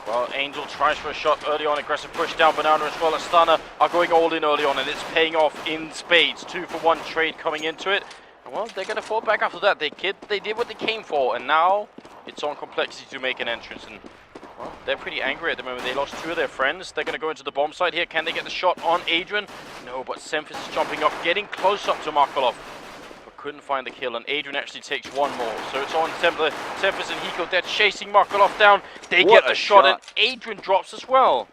Well, Angel tries for a shot early on, aggressive push down, Banana as well. Astana are going all in early on, and it's paying off in spades. 2-for-1 trade coming into it. And well, they're going to fall back after that. They did what they came for, and now it's on CompLexity to make an entrance. And well, they're pretty angry at the moment. They lost 2 of their friends. They're going to go into the bomb site here. Can they get the shot on AdreN? No, but semphis is jumping up, getting close up to markeloff. Couldn't find the kill, and AdreN actually takes one more. So it's on semphis and Hiko. They're chasing markeloff down. They get the shot, and AdreN drops as well.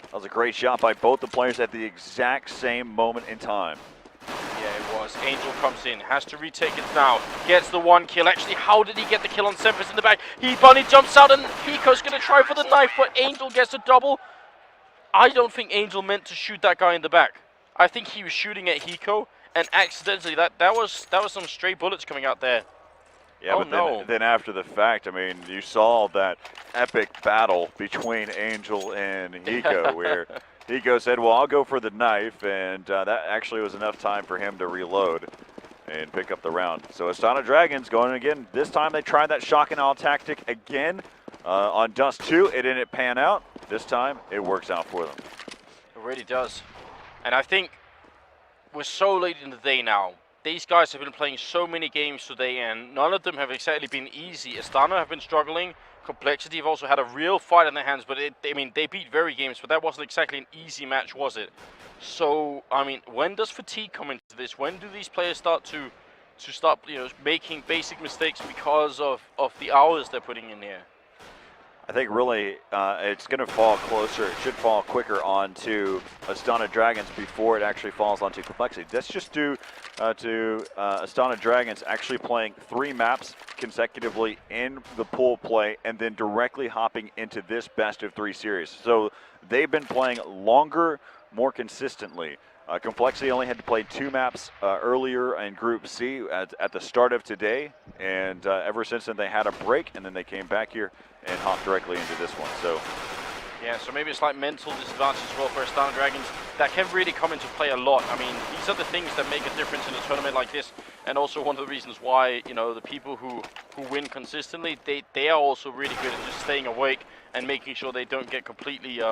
That was a great shot by both the players at the exact same moment in time. Yeah, it was. Angel comes in, has to retake it now. Gets the 1 kill. Actually, how did he get the kill on semphis in the back? He bunny jumps out, and Hiko's going to try for the knife, but Angel gets a double. I don't think Angel meant to shoot that guy in the back. I think he was shooting at Hiko. And accidentally, that was some stray bullets coming out there. Yeah, oh, but then after the fact, I mean, you saw that epic battle between Angel and Hiko, where Hiko said, well, I'll go for the knife, and that actually was enough time for him to reload and pick up the round. So Astana Dragons going again. This time they tried that shock and awe tactic again on Dust 2. It didn't pan out. This time, it works out for them. It really does. And I think we're so late in the day now. These guys have been playing so many games today, and none of them have exactly been easy. Astana have been struggling. CompLexity have also had a real fight in their hands, but I mean, they beat very games, but that wasn't exactly an easy match, was it? So, I mean, when does fatigue come into this? When do these players start to making basic mistakes because of the hours they're putting in here? I think really it's going to fall closer. It should fall quicker onto Astana Dragons before it actually falls onto CompLexity. That's just due to Astana Dragons actually playing 3 maps consecutively in the pool play and then directly hopping into this best of 3 series. So they've been playing longer, more consistently. CompLexity only had to play 2 maps earlier in Group C at the start of today, and ever since then they had a break, and then they came back here and hopped directly into this one. So yeah, so maybe it's like mental disadvantage as well for Astana Dragons. That can really come into play a lot. I mean, these are the things that make a difference in a tournament like this, and also one of the reasons why, you know, the people who win consistently, they are also really good at just staying awake and making sure they don't get completely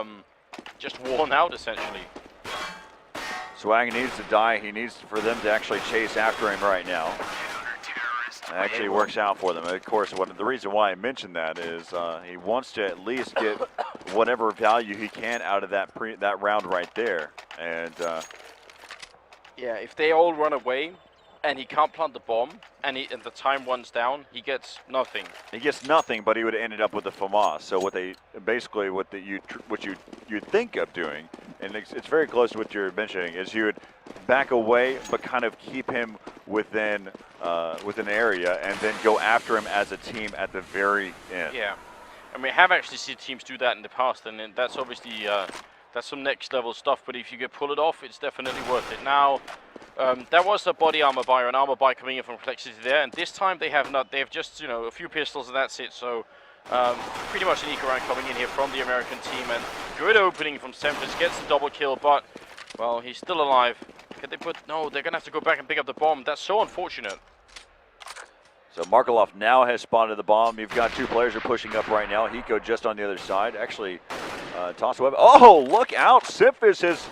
just worn out, essentially. Swag needs to die. He needs for them to actually chase after him right now. It actually works out for them. Of course, the reason why I mentioned that is he wants to at least get whatever value he can out of that round right there. And yeah, if they all run away and he can't plant the bomb and the time runs down, he gets nothing. He gets nothing, but he would have ended up with the FAMAS. So what you'd think of doing, and it's very close to what you're mentioning, is you would back away but kind of keep him within an area and then go after him as a team at the very end. Yeah, and we have actually seen teams do that in the past, and that's obviously that's some next level stuff. But if you can pull it off, it's definitely worth it. Now, that was a body armor buy or an armor buy coming in from CompLexity there, and this time they have not. They have just a few pistols and that's it. So pretty much an eco round coming in here from the American team, and good opening from semphis, gets the double kill, but well, he's still alive. Can they put? No, they're gonna have to go back and pick up the bomb. That's so unfortunate. So markeloff now has spotted the bomb. You've got 2 players who are pushing up right now. Hiko just on the other side. Actually, toss a weapon. Oh, look out! semphis has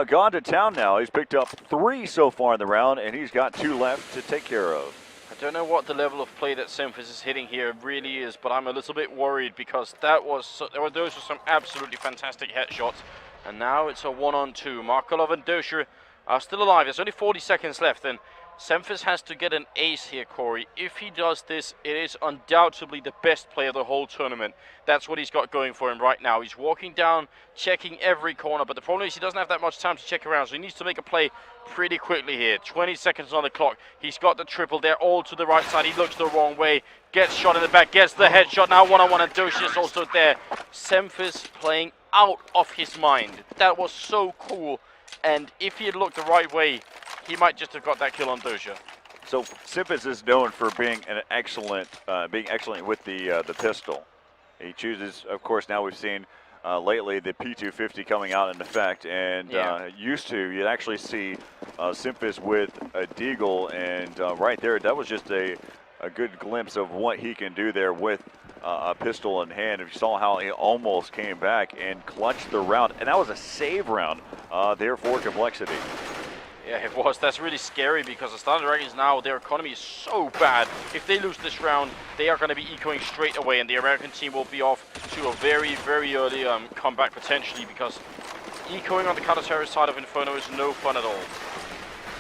gone to town now. He's picked up 3 so far in the round, and he's got 2 left to take care of. I don't know what the level of play that semphis is hitting here really is, but I'm a little bit worried because those were some absolutely fantastic headshots. And now it's a 1-on-2. markeloff and Dosia are still alive. There's only 40 seconds left, and semphis has to get an ace here, Corey. If he does this, it is undoubtedly the best play of the whole tournament. That's what he's got going for him right now. He's walking down, checking every corner, but the problem is he doesn't have that much time to check around, so he needs to make a play pretty quickly here. 20 seconds on the clock. He's got the triple there, all to the right side. He looks the wrong way, gets shot in the back, gets the headshot. Now 1-on-1, and Dosia is also there. semphis playing out of his mind. That was so cool, and if he had looked the right way, he might just have got that kill on Dosia. So semphis is known for being excellent with the pistol. He chooses, of course, now we've seen lately the P250 coming out in effect, and you'd actually see semphis with a deagle, and right there, that was just a good glimpse of what he can do there with a pistol in hand. If you saw how he almost came back and clutched the round, and that was a save round there for CompLexity. Yeah, it was. That's really scary because Astana Dragons now, their economy is so bad. If they lose this round, they are going to be ecoing straight away, and the American team will be off to a very, very early comeback potentially, because ecoing on the counter-terrorist side of Inferno is no fun at all.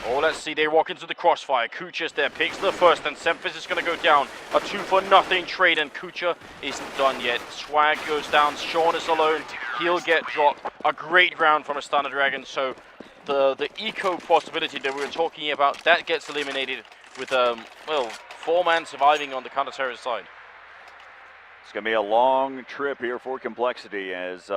Oh, let's see. They walk into the crossfire. kUcheR's there, picks the first, and semphis is going to go down. A 2-for-0 trade, and kUcheR isn't done yet. Swag goes down. Sean is alone. He'll get dropped. A great round from Astana Dragons. So the eco possibility that we were talking about, that gets eliminated with, well, 4-man surviving on the counter-terrorist side. It's going to be a long trip here for CompLexity as,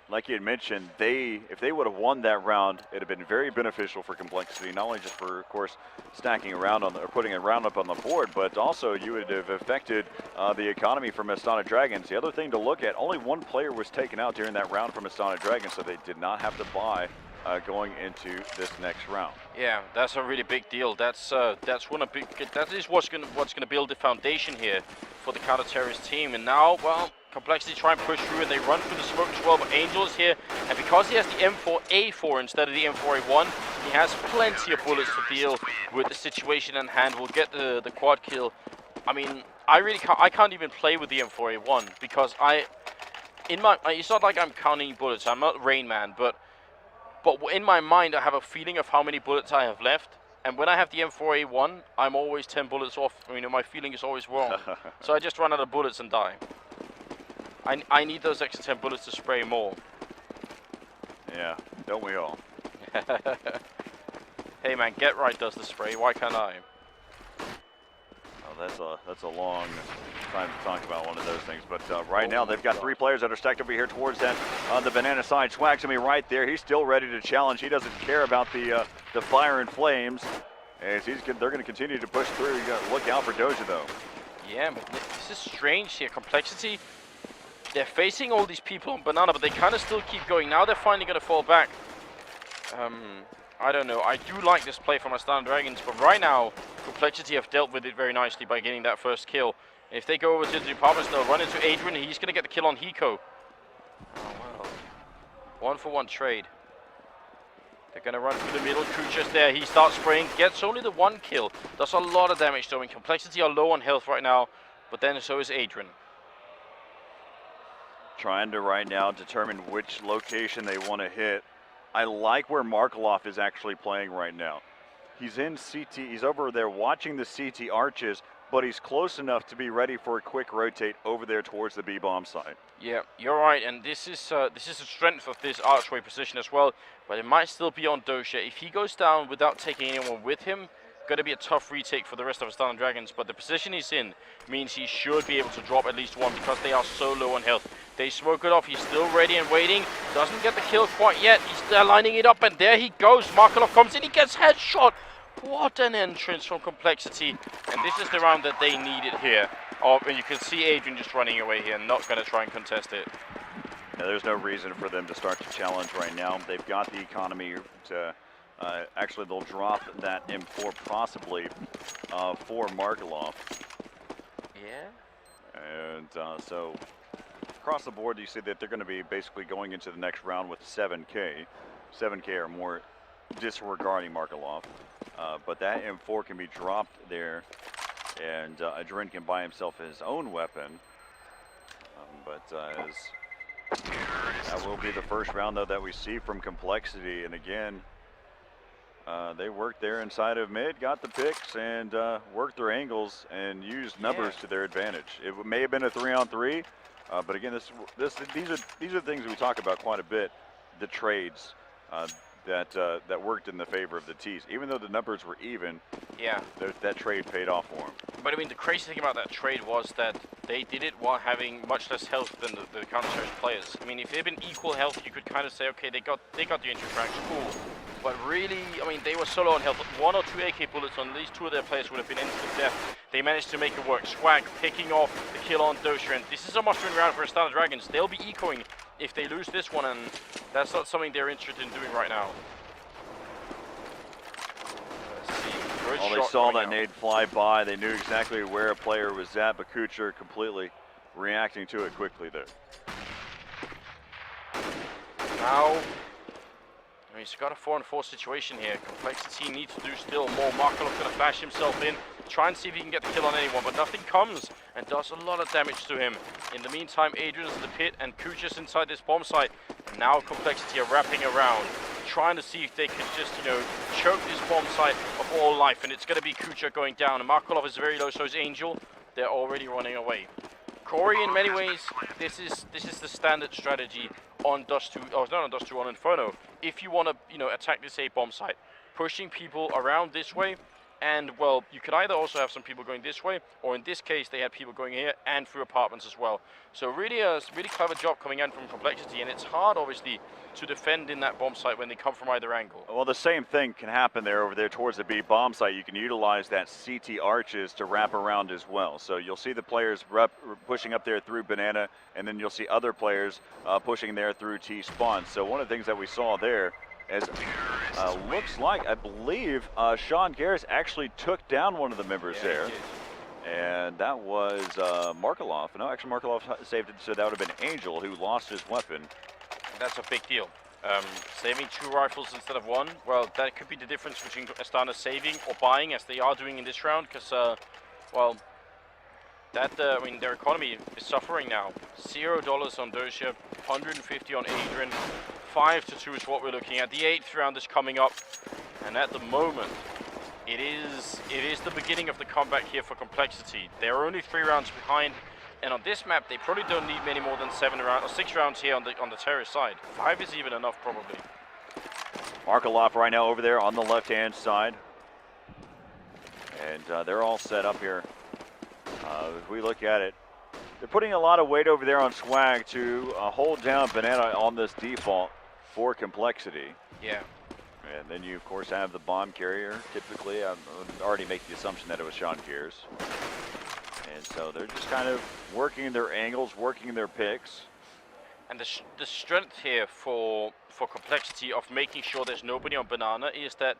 like you had mentioned, if they would have won that round, it would have been very beneficial for CompLexity, not only just for, of course, stacking around on or putting a round up on the board, but also you would have affected the economy from Astana Dragons. The other thing to look at, only one player was taken out during that round from Astana Dragons, so they did not have to buy going into this next round. Yeah, that's a really big deal. That is what's gonna build the foundation here for the counter-terrorist team. And now, well, CompLexity try and push through, and they run through the smoke as well. But Angel is here, and because he has the M4A4 instead of the M4A1, he has plenty of bullets to deal with the situation in hand. We'll get the quad kill. I mean, I can't even play with the M4A1 because it's not like I'm counting bullets. I'm not Rain Man, but in my mind, I have a feeling of how many bullets I have left. And when I have the M4A1, I'm always 10 bullets off. You know, my feeling is always wrong. So I just run out of bullets and die. I need those extra 10 bullets to spray more. Yeah, don't we all? Hey man, Get Right does the spray. Why can't I? Oh, that's a long time to talk about one of those things. But right now, they've got 3 players that are stacked over here towards that on the banana side. Swag's gonna be right there. He's still ready to challenge. He doesn't care about the fire and flames. As they're gonna continue to push through. You gotta look out for Dosia though. Yeah, but this is strange here. CompLexity, they're facing all these people on banana, but they kind of still keep going. Now they're finally gonna fall back. I don't know. I do like this play from Astana Dragons, but right now, CompLexity have dealt with it very nicely by getting that first kill. If they go over to the departments, they'll run into AdreN. He's going to get the kill on Hiko. Oh, well. 1-for-1 trade. They're going to run through the middle. kUcheR's there. He starts spraying. Gets only the 1 kill. Does a lot of damage, though. And CompLexity are low on health right now, but then so is AdreN. Trying to right now determine which location they want to hit. I like where markeloff is actually playing right now. He's in CT, he's over there watching the CT arches, but he's close enough to be ready for a quick rotate over there towards the B-bomb side. Yeah, you're right, and this is the strength of this archway position as well, but it might still be on Dosia. If he goes down without taking anyone with him, going to be a tough retake for the rest of Astana Dragons, but the position he's in means he should be able to drop at least 1 because they are so low on health. They smoke it off. He's still ready and waiting. Doesn't get the kill quite yet. He's there lining it up, and there he goes. markeloff comes in. He gets headshot. What an entrance from CompLexity. And this is the round that they needed here. Oh, and you can see AdreN just running away here, not going to try and contest it. Yeah, there's no reason for them to start to challenge right now. They've got the economy to... actually, they'll drop that M4 possibly for markeloff. Yeah. And so across the board, you see that they're going to be basically going into the next round with 7K. 7K or more disregarding markeloff. But that M4 can be dropped there, and AdreN can buy himself his own weapon. That will be the first round, though, that we see from CompLexity. And again, they worked there inside of mid, got the picks, and worked their angles and used numbers to their advantage. It may have been a 3-on-3, but again, these are things we talk about quite a bit. The trades that worked in the favor of the T's, even though the numbers were even. Yeah, that trade paid off for them. But I mean, the crazy thing about that trade was that they did it while having much less health than the counter-terrorist players. I mean, if they'd been equal health, you could kind of say, okay, they got the intertract, cool. But really, I mean, they were so low on health. 1 or 2 AK bullets on at least 2 of their players would have been instant death. They managed to make it work. Swag picking off the kill on Dosia, and this is a must-win round for Astana Dragons. They'll be ecoing if they lose this one, and that's not something they're interested in doing right now. Well, they saw that nade fly by. They knew exactly where a player was at, but kUcheR completely reacting to it quickly there. Now, I mean, he's got a 4-on-4 situation here. CompLexity needs to do still more. markeloff going to flash himself in, try and see if he can get the kill on anyone, but nothing comes and does a lot of damage to him. In the meantime, AdreN's in the pit and kUcheR's inside this bomb site. And now CompLexity are wrapping around, trying to see if they can just, you know, choke this bomb site of all life. And it's going to be kUcheR going down. And markeloff is very low, so is Angel. They're already running away. Corey, in many ways, this is the standard strategy on Dust 2, oh, not on Dust 2, on Inferno. If you want to, you know, attack this A bomb site, pushing people around this way, and well, you could either also have some people going this way, or in this case, they had people going here and through apartments as well. So really a really clever job coming in from CompLexity, and it's hard, obviously, to defend in that bomb site when they come from either angle. Well, the same thing can happen there over there towards the B bomb site. You can utilize that CT arches to wrap around as well. So you'll see the players pushing up there through Banana, and then you'll see other players pushing there through T spawn. So one of the things that we saw there is looks like, I believe, seangares actually took down one of the members there. And that was markeloff. No, actually markeloff saved it, so that would have been Angel who lost his weapon. That's a big deal. Saving 2 rifles instead of 1, well, that could be the difference between Astana saving or buying, as they are doing in this round, because, well, that, I mean, their economy is suffering now. $0 on Dosia, 150 on AdreN, 5-2 is what we're looking at. The 8th round is coming up, and at the moment, it is the beginning of the comeback here for CompLexity. They're only 3 rounds behind. And on this map, they probably don't need many more than 7 rounds or 6 rounds here on the terrorist side. 5 is even enough, probably. markeloff right now over there on the left-hand side, and they're all set up here. If we look at it, they're putting a lot of weight over there on Swag to hold down Banana on this default for CompLexity. Yeah. And then you, of course, have the bomb carrier. Typically, I would already make the assumption that it was seangares. And so they're just kind of working their angles, working their picks. And the strength here for CompLexity of making sure there's nobody on Banana is that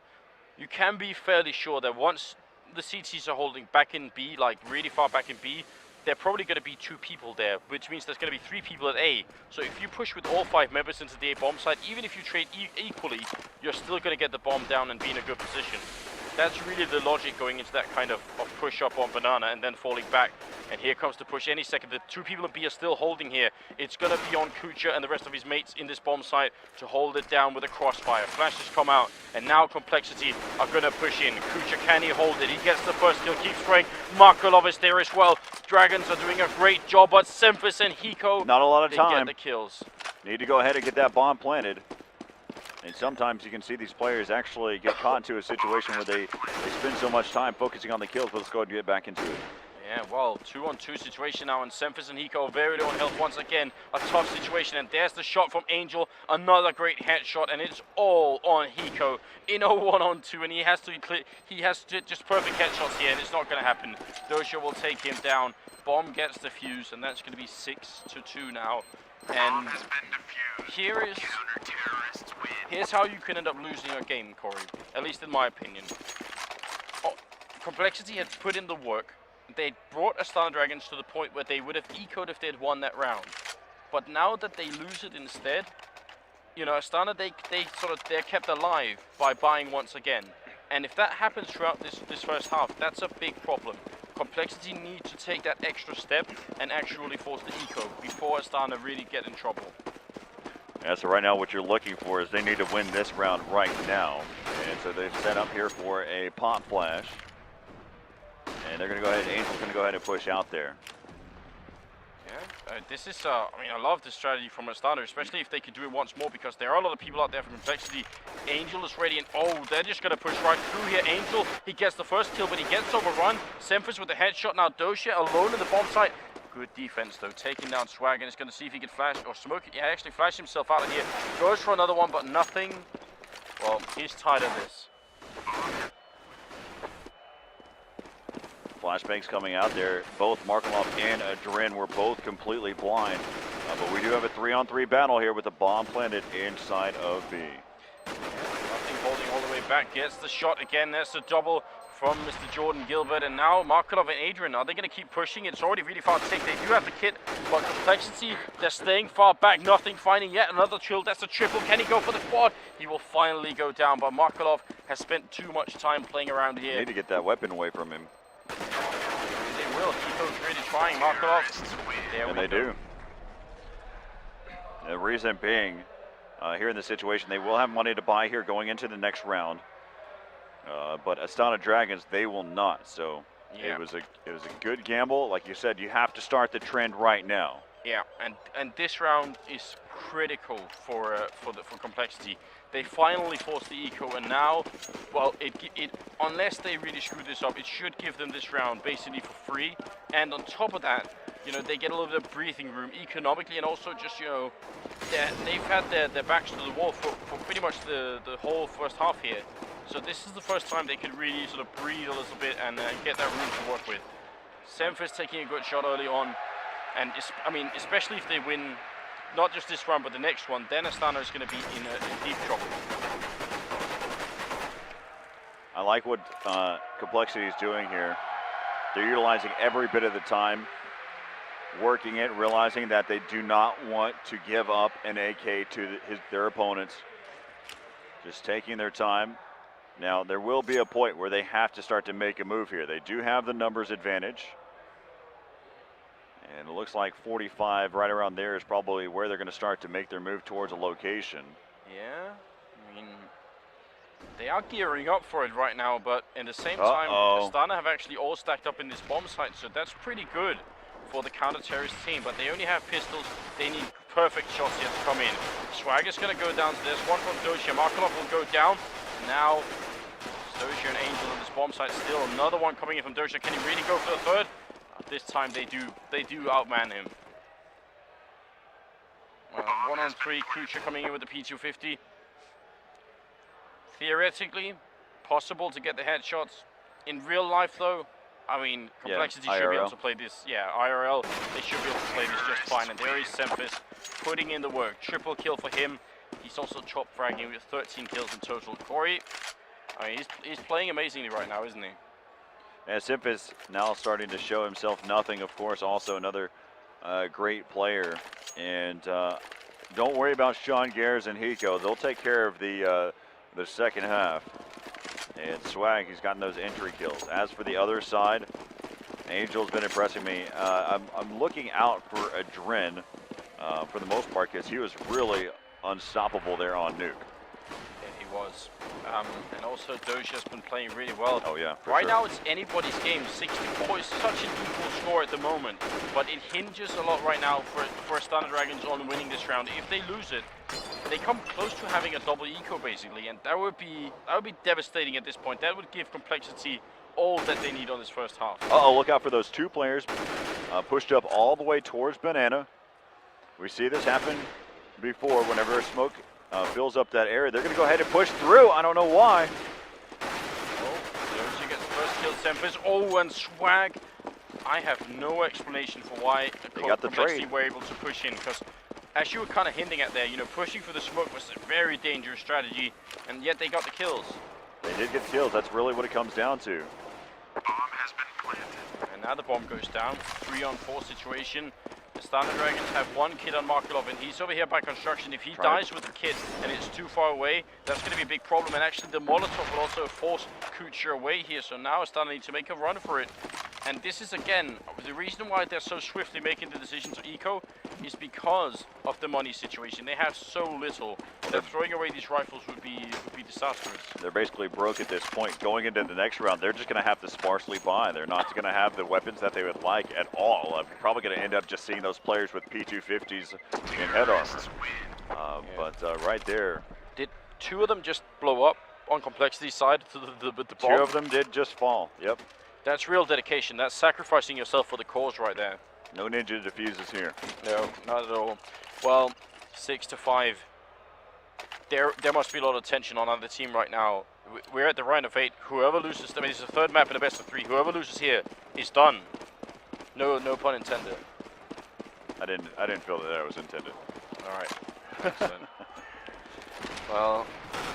you can be fairly sure that once the CTs are holding back in B, like really far back in B, there are probably going to be 2 people there, which means there's going to be 3 people at A. So if you push with all 5 members into the A bomb site, even if you trade equally, you're still going to get the bomb down and be in a good position. That's really the logic going into that kind of push up on Banana and then falling back. And here comes the push any second. The 2 people in B are still holding here. It's going to be on kUcheR and the rest of his mates in this bomb site to hold it down with a crossfire. Flashes come out, and now CompLexity are going to push in. kUcheR, can he hold it? He gets the first kill, keeps spraying. markeloff is there as well. Dragons are doing a great job, but semphis and Hiko, not a lot of time. Get the kills. Need to go ahead and get that bomb planted. And sometimes you can see these players actually get caught into a situation where they spend so much time focusing on the kills, but let's go ahead and get back into it. Yeah, well, 2-on-2 situation now, and semphis and Hiko very low on health once again. A tough situation, and there's the shot from Angel. Another great headshot, and it's all on Hiko in a 1-on-2, and he has to just perfect headshots here, and it's not going to happen. Dosia will take him down. Bomb gets defused, and that's going to be 6-2 now. And here's how you can end up losing a game, Corey, at least in my opinion. CompLexity had put in the work. They brought Astana Dragons to the point where they would have ecoed if they had won that round. But now that they lose it instead, you know, Astana, they're kept alive by buying once again. And if that happens throughout this first half, that's a big problem. CompLexity need to take that extra step and actually force the eco before Astana really get in trouble. Yeah, so right now what you're looking for is they need to win this round right now. And so they've set up here for a pop flash. And they're going to go ahead, Angel's going to go ahead and push out there. Yeah, this is, I mean, I love this strategy from Astana, especially if they could do it once more, because there are a lot of people out there from CompLexity. Angel is ready, and oh, they're just going to push right through here. Angel, he gets the first kill, but he gets overrun. semphis with the headshot. Now Dosia alone in the bomb site. Good defense, though, taking down Swag, and is going to see if he can flash, or smoke it. Yeah, actually flash himself out of here. Goes for another one, but nothing. Well, he's tired of this. Flashbangs coming out there. Both markeloff and AdreN were both completely blind. But we do have a 3-on-3 battle here with the bomb planted inside of B. Nothing holding all the way back. Gets the shot again. That's the double from Mr. Jordan Gilbert, and now markeloff and AdreN. Are they going to keep pushing? It's already really far to take. They do have the kit, but CompLexity, they're staying far back. Nothing, finding yet another chill. That's a triple. Can he go for the quad? He will finally go down, but markeloff has spent too much time playing around here. They need to get that weapon away from him. They will. Hiko's really trying. markeloff. And they do. The reason being, here in this situation, they will have money to buy here going into the next round. But Astana Dragons, they will not. So yeah. it was a good gamble. Like you said, you have to start the trend right now. Yeah, and this round is critical for CompLexity. They finally forced the eco, and now, well, it unless they really screw this up, it should give them this round basically for free. And on top of that, you know, they get a little bit of breathing room economically, and also just, you know, they've had their backs to the wall for pretty much the whole first half here. So this is the first time they could really sort of breathe a little bit and get that room to work with. semphis taking a good shot early on, and I mean, especially if they win not just this round but the next one, then Astana is going to be in deep trouble. I like what CompLexity is doing here. They're utilizing every bit of the time, working it, realizing that they do not want to give up an AK to their opponents. Just taking their time. Now, there will be a point where they have to start to make a move here. They do have the numbers advantage. And it looks like 45 right around there is probably where they're going to start to make their move towards a location. Yeah, I mean, they are gearing up for it right now, but at the same time, Astana have actually all stacked up in this bomb site, so that's pretty good for the counter-terrorist team, but they only have pistols. They need perfect shots here to come in. Swag is going to go down to this one from Dosia. markeloff will go down. Now, Dosia and Angel on this bomb site. Still another one coming in from Dosia. Can he really go for the third? This time they do outman him. 1-on-3, kUcheR coming in with the P250. Theoretically, possible to get the headshots. In real life, though, I mean, CompLexity should be able to play this. Yeah, IRL, they should be able to play this just fine. And there is semphis putting in the work. Triple kill for him. He's also top fragging with 13 kills in total. Corey, I mean, he's playing amazingly right now, isn't he? And semphis now starting to show himself nothing, of course, also another great player. And don't worry about seangares and Hiko. They'll take care of the second half. And Swag, he's gotten those entry kills. As for the other side, Angel's been impressing me. I'm looking out for AdreN for the most part, because he was really unstoppable there on Nuke. Yeah, he was. And also Dosia's been playing really well. Oh yeah, right now it's anybody's game. 64 is such an equal score at the moment, but it hinges a lot right now for Astana Dragons on winning this round. If they lose it, they come close to having a double eco basically, and that would be devastating at this point. That would give CompLexity all that they need on this first half. Uh-oh, look out for those two players pushed up all the way towards Banana. We see this happen before whenever smoke fills up that area. They're going to go ahead and push through. I don't know why. Oh, Dosia gets the first kill. semphis. Oh, and Swag. I have no explanation for why CompLexity were able to push in, because as you were kind of hinting at there, you know, pushing for the smoke was a very dangerous strategy, and yet they got the kills. They did get kills. That's really what it comes down to. Bomb has been planted. And now the bomb goes down. 3-on-4 situation. The Astana Dragons have one kid on markeloff, and he's over here by construction. If he dies with the kid and it's too far away, that's going to be a big problem. And actually, the Molotov will also force kUcheR away here. So now Astana needs to make a run for it. And this is, again, the reason why they're so swiftly making the decision to eco is because of the money situation. They have so little. So throwing away these rifles would be disastrous. They're basically broke at this point. Going into the next round, they're just going to have to sparsely buy. They're not going to have the weapons that they would like at all. I'm probably going to end up just seeing those players with P250s in head armor. But right there. Did two of them just blow up on CompLexity's side to the bomb? Two of them did just fall. Yep. That's real dedication. That's sacrificing yourself for the cause right there. No ninja diffuses here. No, not at all. Well, 6-5. There must be a lot of tension on the team right now. We're at the round of 8. Whoever loses, I mean, it's the third map in a best of 3. Whoever loses here is done. No pun intended. I didn't feel that was intended. All right. Well,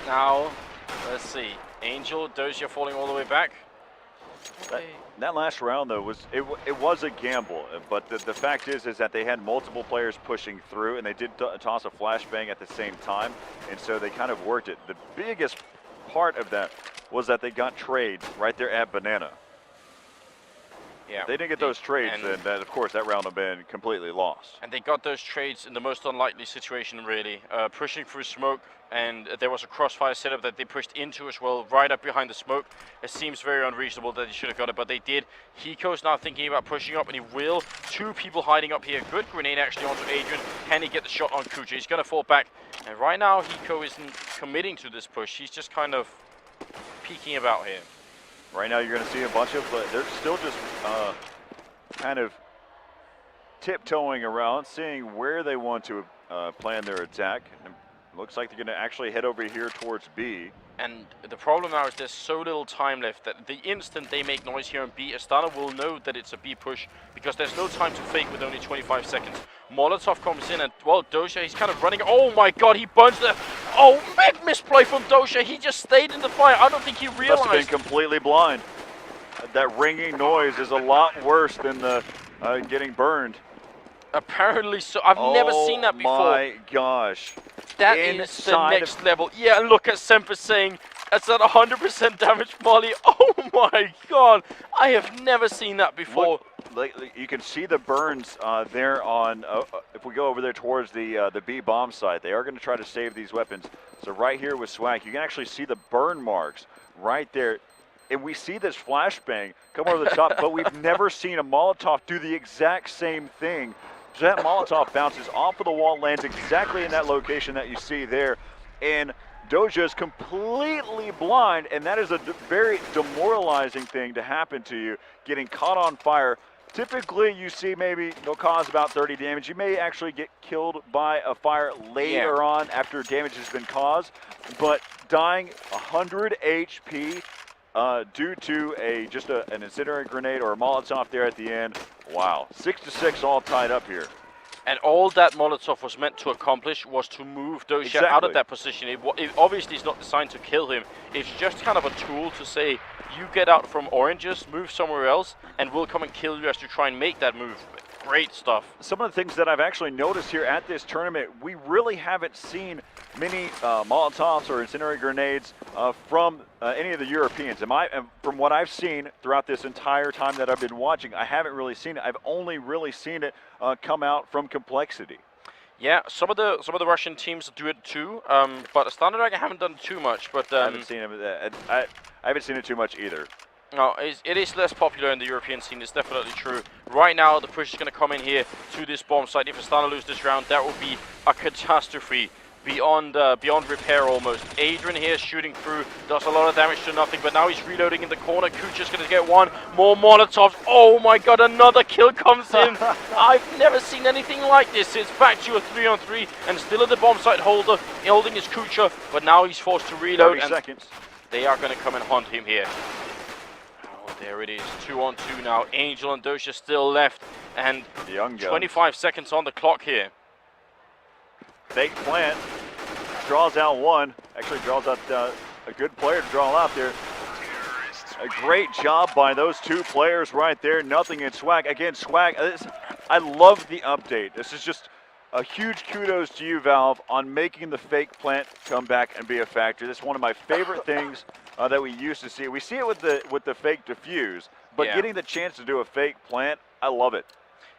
now let's see. Angel, Dosia falling all the way back. That last round though it was a gamble, but the fact is that they had multiple players pushing through, and they did toss a flashbang at the same time, and so they kind of worked it. The biggest part of that was that they got trades right there at Banana. Yeah. If they didn't get those trades, then that, of course that round would have been completely lost. And they got those trades in the most unlikely situation, really. Pushing through smoke, and there was a crossfire setup that they pushed into as well, right up behind the smoke. It seems very unreasonable that he should have got it, but they did. Hiko's now thinking about pushing up, and he will. 2 people hiding up here. Good grenade actually onto AdreN. Can he get the shot on kUcheR? He's going to fall back. And right now, Hiko isn't committing to this push. He's just kind of peeking about here. Right now, you're going to see a bunch of, they're still just kind of tiptoeing around, seeing where they want to plan their attack. And it looks like they're going to actually head over here towards B. And the problem now is there's so little time left that the instant they make noise here on B, Astana will know that it's a B push because there's no time to fake with only 25 seconds. Molotov comes in and, well, Dosia, he's kind of running. Oh my god, he burns the... Oh, big misplay from Dosia. He just stayed in the fire. I don't think he realized. Must have been completely blind. That ringing noise is a lot worse than the getting burned. Apparently so. I've never seen that before. Oh my gosh. That is the next level. Yeah, and look at semphis saying that's at 100% damage molly. Oh my god. I have never seen that before. Look, you can see the burns there on, if we go over there towards the B bomb site, they are going to try to save these weapons. So right here with Swag, you can actually see the burn marks right there. And we see this flashbang come over the top, but we've never seen a Molotov do the exact same thing. So that Molotov bounces off of the wall, lands exactly in that location that you see there. And Dosia is completely blind, and that is a very demoralizing thing to happen to you, getting caught on fire. Typically, you see maybe they'll cause about 30 damage. You may actually get killed by a fire later on after damage has been caused, but dying 100 HP due to just an incendiary grenade or a Molotov there at the end. Wow, 6-6 all tied up here. And all that Molotov was meant to accomplish was to move Dosia out of that position. It obviously is not designed to kill him. It's just kind of a tool to say, you get out from oranges, move somewhere else, and we'll come and kill you as you try and make that move. Great stuff. Some of the things that I've actually noticed here at this tournament, we really haven't seen many Molotovs or incendiary grenades from any of the Europeans. From what I've seen throughout this entire time that I've been watching, I haven't really seen it. I've only really seen it come out from CompLexity. Yeah, some of the Russian teams do it too, but Astana Dragon haven't done too much. But I haven't seen it. I haven't seen it too much either. No, it is less popular in the European scene, it's definitely true. Right now, the push is going to come in here to this bomb site. If Astana lose this round, that will be a catastrophe beyond repair almost. AdreN here shooting through, does a lot of damage to nothing, but now he's reloading in the corner. kUcheR's going to get one. More Molotovs. Oh my god, another kill comes in. I've never seen anything like this. It's back to a 3-on-3, and still at the bomb site holding his kUcheR, but now he's forced to reload. 30 seconds. They are going to come and hunt him here. There it is, 2-on-2 now. Angel and Dosia still left, and 25 seconds on the clock here. Fake plant, draws out one. Actually draws out a good player to draw out there. A great job by those 2 players right there. Nothing in Swag. Again, Swag, I love the update. This is just a huge kudos to you, Valve, on making the fake plant come back and be a factor. This is one of my favorite things that we used to see. We see it with the fake defuse, but getting the chance to do a fake plant, I love it.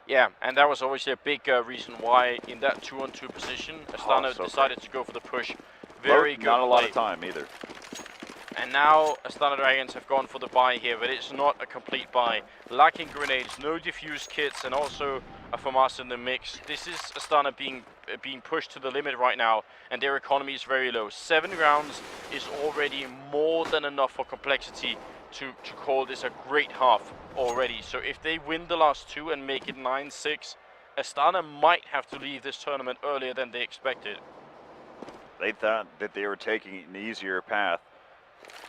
Yeah, and that was obviously a big reason why in that 2-on-2 position, Astana decided to go for the push. Very good. Not a lot of time either. And now Astana Dragons have gone for the buy here, but it's not a complete buy. Lacking grenades, no diffuse kits, and also a FAMAS in the mix. This is Astana being pushed to the limit right now, and their economy is very low. 7 rounds is already more than enough for CompLexity to call this a great half already. So if they win the last 2 and make it 9-6, Astana might have to leave this tournament earlier than they expected. They thought that they were taking an easier path.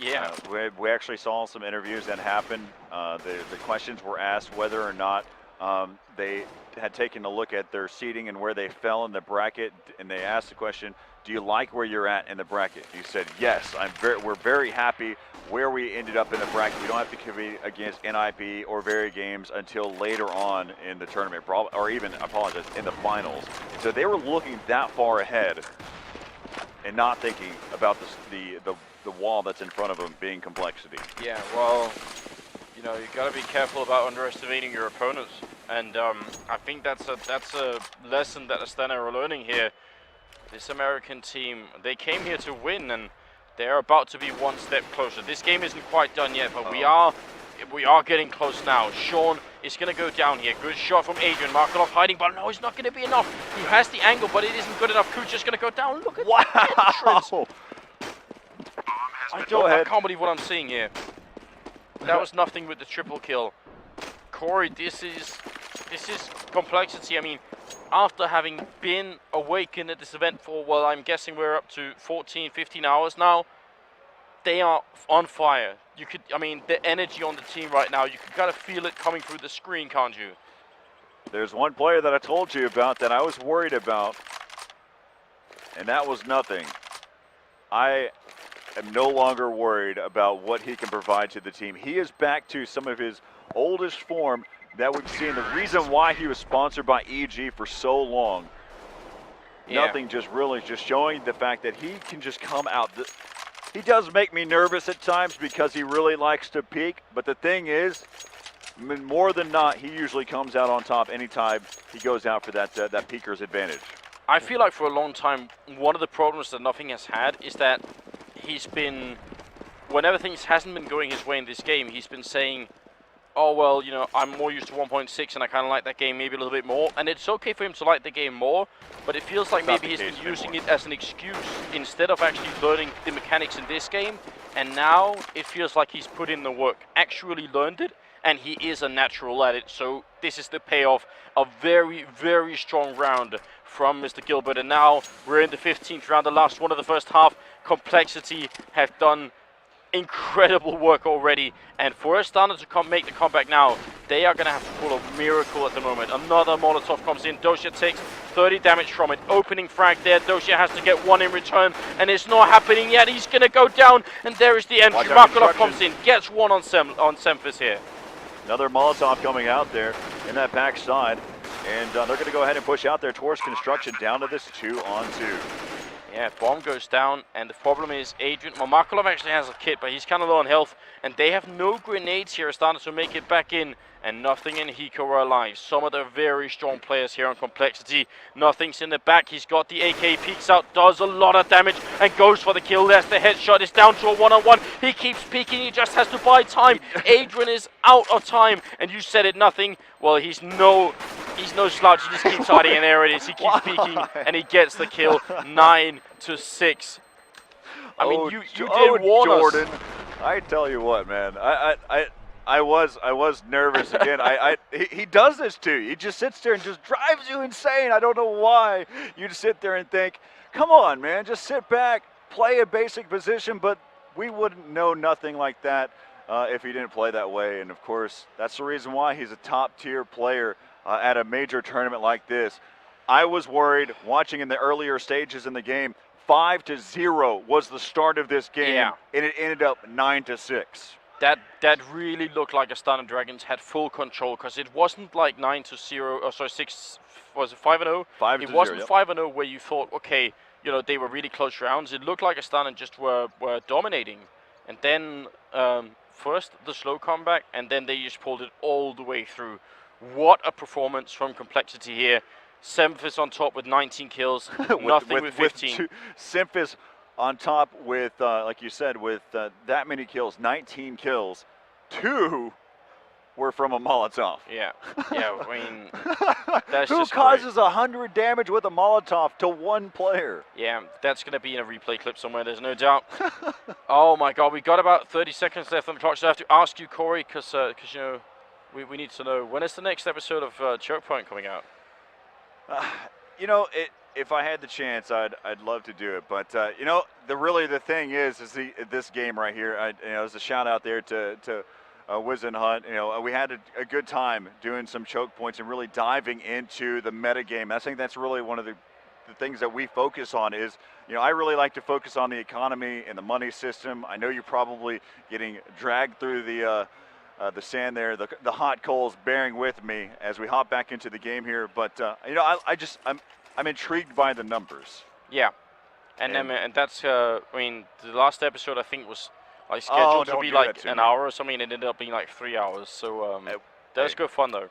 Yeah. We actually saw some interviews that happened. The questions were asked whether or not they had taken a look at their seating and where they fell in the bracket, and they asked the question, do you like where you're at in the bracket? He said, yes, we're very happy where we ended up in the bracket. We don't have to compete against NIP or Very Games until later on in the tournament, or even, I apologize, in the finals. So they were looking that far ahead and not thinking about the wall that's in front of them being CompLexity. Yeah, well, you know, you got to be careful about underestimating your opponents, and I think that's a lesson that Astana are learning here. This American team, they came here to win, and they're about to be one step closer. This game isn't quite done yet, but we are getting close now. Sean is going to go down here. Good shot from AdreN. markeloff hiding, but no, it's not going to be enough. He has the angle, but it isn't good enough. kUcheR's going to go down. Look at that entrance. I can't believe what I'm seeing here. That was nothing with the triple kill. Corey, this is CompLexity. I mean, after having been awakened at this event for, well, I'm guessing we're up to 14, 15 hours now, they are on fire. You could, I mean, the energy on the team right now, you can kind of feel it coming through the screen, can't you? There's one player that I told you about that I was worried about, and that was nothing. I am no longer worried about what he can provide to the team. He is back to some of his oldest form that we've seen. The reason why he was sponsored by EG for so long. Yeah. Nothing, just showing the fact that he can just come out. He does make me nervous at times because he really likes to peak, but the thing is, more than not, he usually comes out on top anytime he goes out for that peaker's advantage. I feel like for a long time, one of the problems that Nothing has had is that he's been, whenever things hasn't been going his way in this game, he's been saying, oh, well, you know, I'm more used to 1.6 and I kind of like that game maybe a little bit more. And it's okay for him to like the game more, but it feels like maybe he's been using it as an excuse instead of actually learning the mechanics in this game. And now it feels like he's put in the work, actually learned it, and he is a natural at it. So this is the payoff. A very, very strong round from Mr. Gilbert. And now we're in the 15th round, the last one of the first half. CompLexity have done incredible work already, and for Astana to make the comeback now, they are going to have to pull a miracle at the moment. Another Molotov comes in. Dosia takes 30 damage from it. Opening frag there. Dosia has to get one in return, and it's not happening yet. He's going to go down, and there is the entry. markeloff comes in, gets one on semphis here. Another Molotov coming out there in that back side, and they're going to go ahead and push out there towards construction down to this 2-on-2. Yeah, bomb goes down, and the problem is AdreN, well, markeloff actually has a kit, but he's kind of low on health, and they have no grenades here. Astana to make it back in, and Nothing and Hiko are alive. Some of the very strong players here on CompLexity. Nothing's in the back. He's got the AK, peeks out, does a lot of damage, and goes for the kill. There's the headshot. It's down to a one-on-one. He keeps peeking. He just has to buy time. AdreN is out of time, and you said it, Nothing. Well, he's no slouch. He just keeps hiding, and there it is. He keeps peeking, and he gets the kill. 9-6. I mean, you did warn Jordan. us. I tell you what, man. I was nervous again. He does this to you. He just sits there and just drives you insane. I don't know why. You just sit there and think, come on, man, just sit back, play a basic position, but we wouldn't know Nothing like that if he didn't play that way. And of course, that's the reason why he's a top-tier player at a major tournament like this. I was worried watching in the earlier stages in the game. 5-0 was the start of this game, yeah, and it ended up 9-6. That really looked like Astana Dragons had full control, because it wasn't like 9-0. Oh, sorry, 6. Was it 5-0? 5-0. It wasn't 5-0 where you thought, okay, you know, they were really close rounds. It looked like Astana just were dominating, and then first the slow comeback, and then they just pulled it all the way through. What a performance from CompLexity here. semphis on top with 19 kills, Nothing with 15. semphis on top with, like you said, with that many kills, 19 kills. 2 were from a Molotov. Yeah, yeah. I mean, that's who just causes great. 100 damage with a Molotov to one player? Yeah, that's going to be in a replay clip somewhere. There's no doubt. Oh my God, we got about 30 seconds left on the clock. So I have to ask you, Corey, because you know, we need to know, when is the next episode of Choke Point coming out? You know, if I had the chance, I'd love to do it. But you know, the thing is this game right here. You know, there's a shout out there to Wiz and Hunt, you know, we had a good time doing some choke points and really diving into the meta game. I think that's really one of the things that we focus on is, you know, I really like to focus on the economy and the money system. I know you're probably getting dragged through the sand there, the hot coals bearing with me as we hop back into the game here. But, you know, I'm intrigued by the numbers. Yeah. And that's, I mean, the last episode I think was like scheduled to be like an hour or something, and it ended up being like 3 hours. So that was good fun though.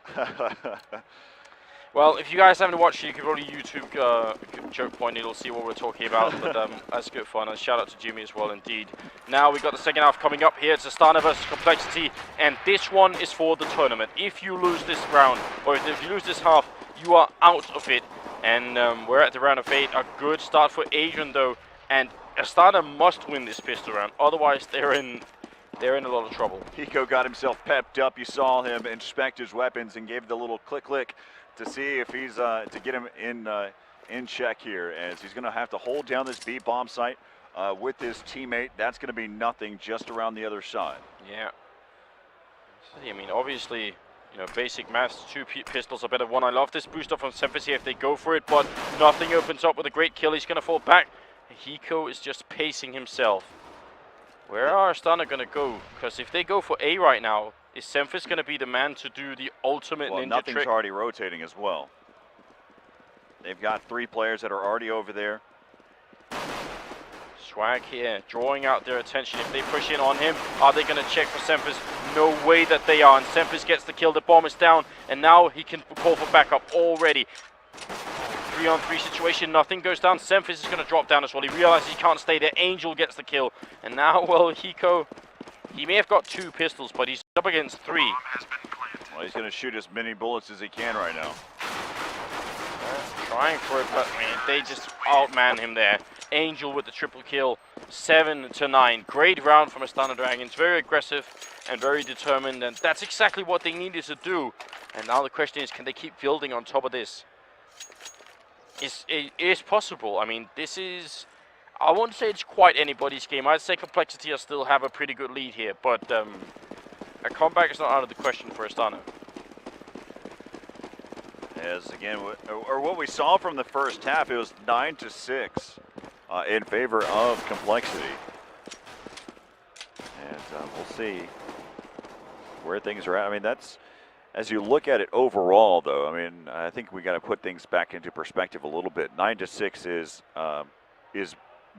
Well, if you guys haven't watched it, you can probably YouTube Choke Point. It'll see what we're talking about. But that's good fun. And shout out to Jimmy as well, indeed. Now we got the second half coming up here. It's Astana versus CompLexity, and this one is for the tournament. If you lose this round, or if you lose this half, you are out of it. And we're at the round of 8. A good start for AdreN though, and Astana must win this pistol round. Otherwise, they're in a lot of trouble. Hiko got himself pepped up. You saw him inspect his weapons and gave the little click to see if he's to get him in check here, as he's going to have to hold down this B bomb site with his teammate. That's going to be nothing just around the other side. Yeah. I mean, obviously, you know, basic maths, 2 pistols are better than 1. I love this booster from semphis here if they go for it, but nothing opens up with a great kill. He's going to fall back. Hiko is just pacing himself. Where are Astana going to go? Because if they go for A right now, is semphis going to be the man to do the ultimate ninja nothing's trick? already rotating as well. They've got 3 players that are already over there. Swag here, drawing out their attention. If they push in on him, are they going to check for semphis? No way that they are. And semphis gets the kill. The bomb is down, and now he can call for backup already. 3-on-3 situation, nothing goes down. semphis is going to drop down as well. He realizes he can't stay there. Angel gets the kill. And now, well, Hiko, he may have got 2 pistols, but he's up against 3. Well, he's going to shoot as many bullets as he can right now. Trying for it, but man, they just outman him there. Angel with the triple kill, 7-9. Great round from Astana Dragons. Very aggressive and very determined, and that's exactly what they needed to do. And now the question is, can they keep building on top of this? It is possible. I mean, this is, I won't say it's quite anybody's game. I'd say CompLexity still have a pretty good lead here, but a comeback is not out of the question for Astana. As again, or what we saw from the first half, it was 9-6 in favor of CompLexity. And we'll see where things are at. I mean, that's, as you look at it overall, though, I mean, I think we got to put things back into perspective a little bit. 9-6 is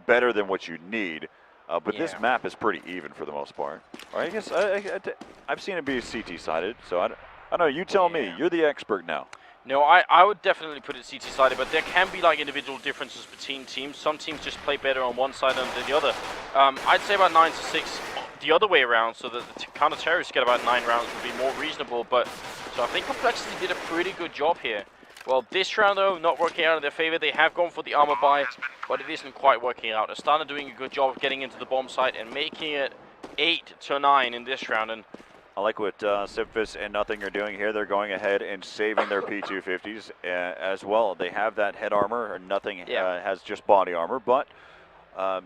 better than what you need, but yeah. This map is pretty even for the most part. Or I guess I've seen it be CT-sided, so I don't know. You tell me. You're the expert now. No, I would definitely put it CT-sided, but there can be like individual differences between teams. Some teams just play better on one side than the other. I'd say about 9-6 the other way around, so that the counter-terrorists get about 9 rounds would be more reasonable. But so I think CompLexity did a pretty good job here. Well, this round though, not working out in their favor. They have gone for the armor buy, but it isn't quite working out. Astana doing a good job of getting into the bomb site and making it 8-9 in this round. And I like what semphis and Nothing are doing here. They're going ahead and saving their P250s as well. They have that head armor, and Nothing has just body armor, but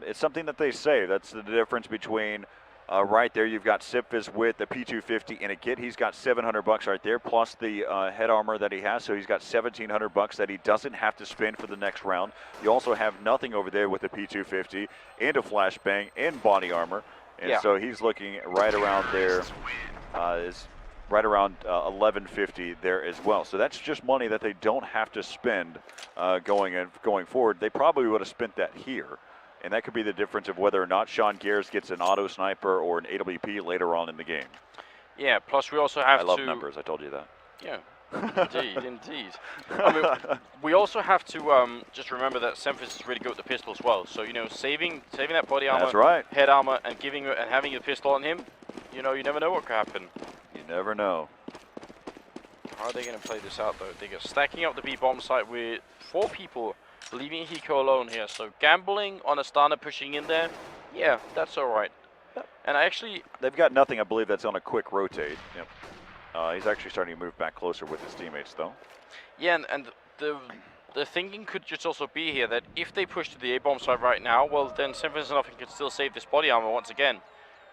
it's something that they save. That's the difference between right there. You've got semphis with the P250 and a kit. He's got $700 right there, plus the head armor that he has. So he's got $1,700 that he doesn't have to spend for the next round. You also have Nothing over there with the P250 and a flashbang and body armor. And so he's looking right around there. Is right around 1150 there as well. So that's just money that they don't have to spend going forward. They probably would have spent that here, and that could be the difference of whether or not seangares gets an auto sniper or an AWP later on in the game. Yeah. Plus, we also have I love numbers. I told you that. Yeah. Indeed. I mean, we also have to just remember that semphis is really good with the pistol as well. So you know, saving that body armor, that's right, head armor, and having a pistol on him. You know, you never know what could happen. You never know. How are they going to play this out though? They're stacking up the B bomb site with 4 people, leaving Hiko alone here. So gambling on Astana pushing in there, yeah, that's all right. Yep. And they've got Nothing, I believe, that's on a quick rotate. Yep. He's actually starting to move back closer with his teammates, though. Yeah, and the thinking could just also be here that if they push to the A-bomb site right now, well, then semphis and Nothing can still save this body armor once again.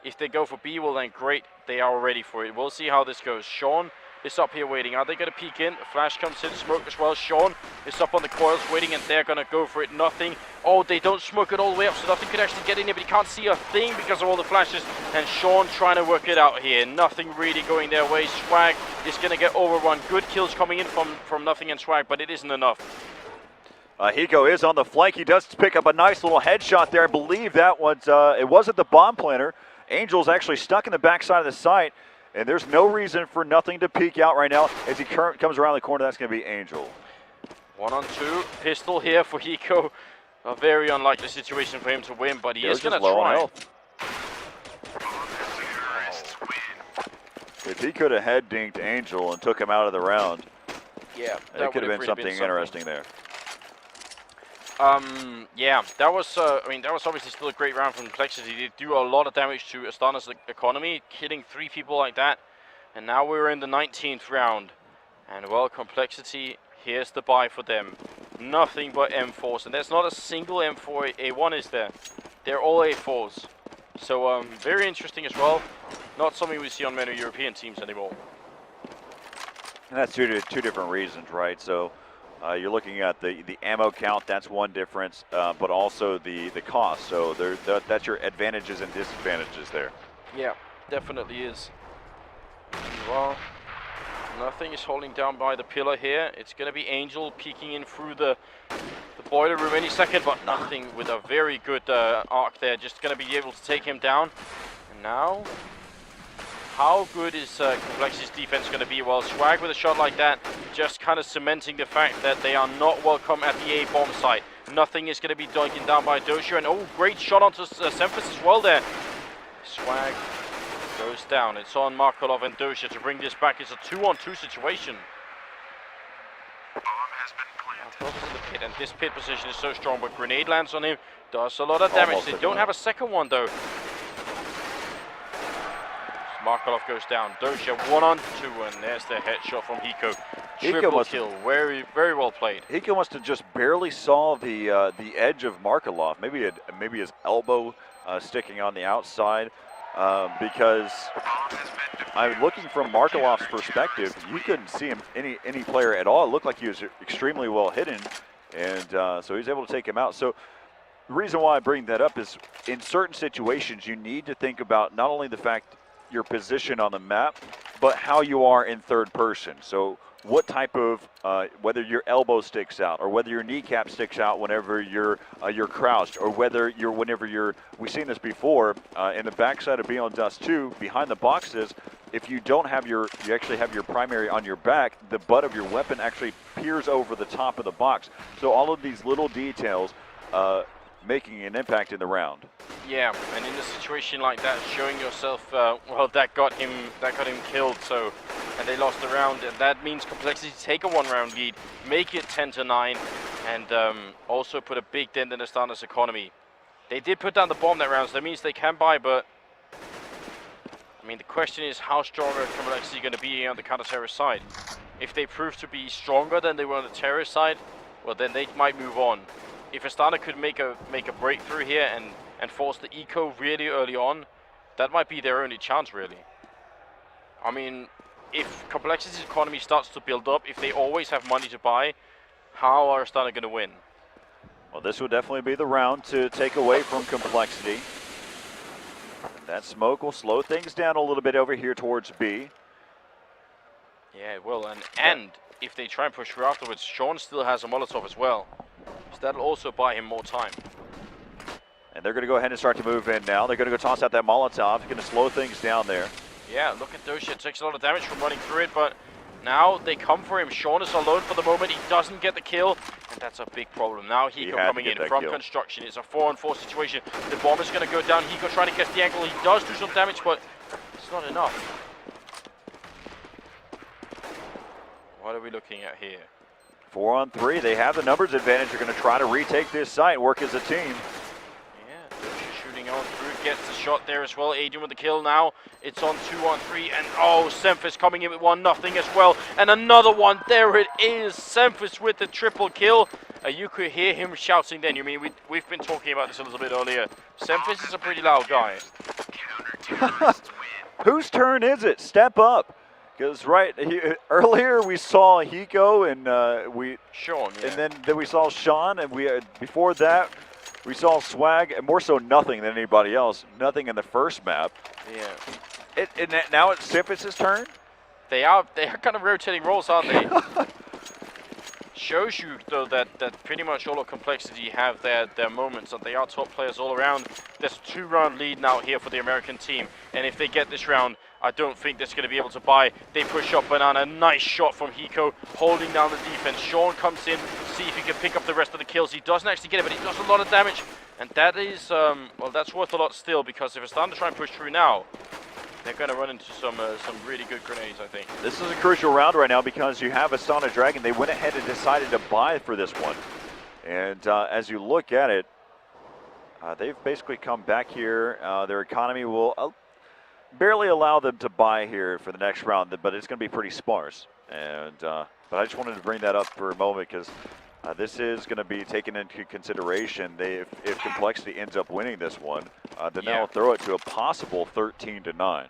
If they go for B, well then great, they are ready for it. We'll see how this goes. Sean is up here waiting. Are they going to peek in? Flash comes in, smoke as well. Sean is up on the coils waiting, and they're going to go for it. Nothing. Oh, they don't smoke it all the way up, so nothing could actually get in here, but he can't see a thing because of all the flashes. And Sean trying to work it out here. Nothing really going their way. Swag is going to get overrun. Good kills coming in from Nothing and Swag, but it isn't enough. Hiko is on the flank. He does pick up a nice little headshot there. I believe that was, it wasn't the bomb planter. Angel's actually stuck in the backside of the site, and there's no reason for Nothing to peek out right now. As he comes around the corner, that's going to be Angel. 1-on-2, pistol here for Hiko. A very unlikely situation for him to win, but he is going to try. If he could have head dinked Angel and took him out of the round, yeah, that could have been something interesting there. Yeah, that was, I mean, that was obviously still a great round from CompLexity. They do a lot of damage to Astana's economy, killing 3 people like that. And now we're in the 19th round. And well, CompLexity, here's the buy for them. Nothing but M4s. And there's not a single M4 A1 is there. They're all A4s. So, very interesting as well. Not something we see on many European teams anymore. And that's two different reasons, right? So, you're looking at the ammo count, that's one difference, but also the cost. So that's your advantages and disadvantages there. Yeah, definitely is. Well, Nothing is holding down by the pillar here. It's going to be Angel peeking in through the boiler room any second, but Nothing with a very good arc there. Just going to be able to take him down. And now, how good is CompLexity's defense going to be? Well, Swag with a shot like that, just kind of cementing the fact that they are not welcome at the A-bomb site. Nothing is going to be taken down by Dosia, and oh, great shot onto semphis as well there. Swag goes down. It's on markeloff and Dosia to bring this back. It's a 2-on-2 situation. Bomb has been planted. In the pit, and this pit position is so strong, but grenade lands on him, does a lot of damage. They don't have a second one though. markeloff goes down. Dosia 1-on-2, and there's the headshot from Hiko. Triple kill. Very, very well played. Hiko must have just barely saw the edge of markeloff. Maybe his elbow sticking on the outside, because I'm looking from markeloff's perspective. You couldn't see him any player at all. It looked like he was extremely well hidden, and so he's able to take him out. So the reason why I bring that up is in certain situations you need to think about not only the fact your position on the map, but how you are in third person. So what type of, whether your elbow sticks out or whether your kneecap sticks out whenever you're crouched, or whether we've seen this before in the backside of Beyond Dust 2, behind the boxes, if you don't have you actually have your primary on your back, the butt of your weapon actually peers over the top of the box. So all of these little details making an impact in the round. Yeah, and in a situation like that, showing yourself, well, that got him killed. So, and they lost the round, and that means CompLexity take a 1-round lead, make it 10-9, and also put a big dent in Astana's economy. They did put down the bomb that round, so that means they can buy, but I mean, the question is how strong are CompLexity going to be on the counter-terrorist side? If they prove to be stronger than they were on the terrorist side, well, then they might move on. If Astana could make a breakthrough here and force the eco really early on, that might be their only chance, really. I mean, if CompLexity's economy starts to build up, if they always have money to buy, how are Astana going to win? Well, this would definitely be the round to take away from CompLexity. That smoke will slow things down a little bit over here towards B. Yeah, it will, and if they try and push through afterwards, Sean still has a Molotov as well. So that'll also buy him more time. And they're going to go ahead and start to move in now. They're going to go toss out that Molotov. Going to slow things down there. Yeah, look at Dosia. It takes a lot of damage from running through it, but now they come for him. Sean is alone for the moment. He doesn't get the kill, and that's a big problem. Now Hiko coming in from construction. It's a 4-on-4 situation. The bomb is going to go down. Hiko trying to get the angle. He does do some damage, but it's not enough. What are we looking at here? 4-on-3. They have the numbers advantage. They're going to try to retake this site, work as a team. Yeah, Dosia shooting on through, gets the shot there as well. AdreN with the kill now. It's on 2-on-3, and oh, semphis coming in with 1-0 as well. And another one. There it is. semphis with the triple kill. You could hear him shouting then. You mean we've been talking about this a little bit earlier. semphis is a pretty loud guy. Whose turn is it? Step up. Because earlier we saw Hiko and Sean, yeah. and then we saw Sean, and before that we saw Swag, and more so nothing than anybody else. Nothing in the first map. Yeah. And now it's semphis' turn. They are kind of rotating roles, aren't they? Shows you though that pretty much all of CompLexity have their moments, and they are top players all around. There's a 2-round lead now here for the American team, and if they get this round, I don't think they're going to be able to buy. They push up Banana. Nice shot from Hiko, holding down the defense. Sean comes in, see if he can pick up the rest of the kills. He doesn't actually get it, but he does a lot of damage, and that is well, that's worth a lot still, because if it's starting to try and push through now, they're going to run into some really good grenades, I think. This is a crucial round right now because you have Astana Dragon. They went ahead and decided to buy for this one. And as you look at it, they've basically come back here. Their economy will barely allow them to buy here for the next round, but it's going to be pretty sparse. And but I just wanted to bring that up for a moment because this is going to be taken into consideration. If CompLexity ends up winning this one, then that'll throw it to a possible 13-9.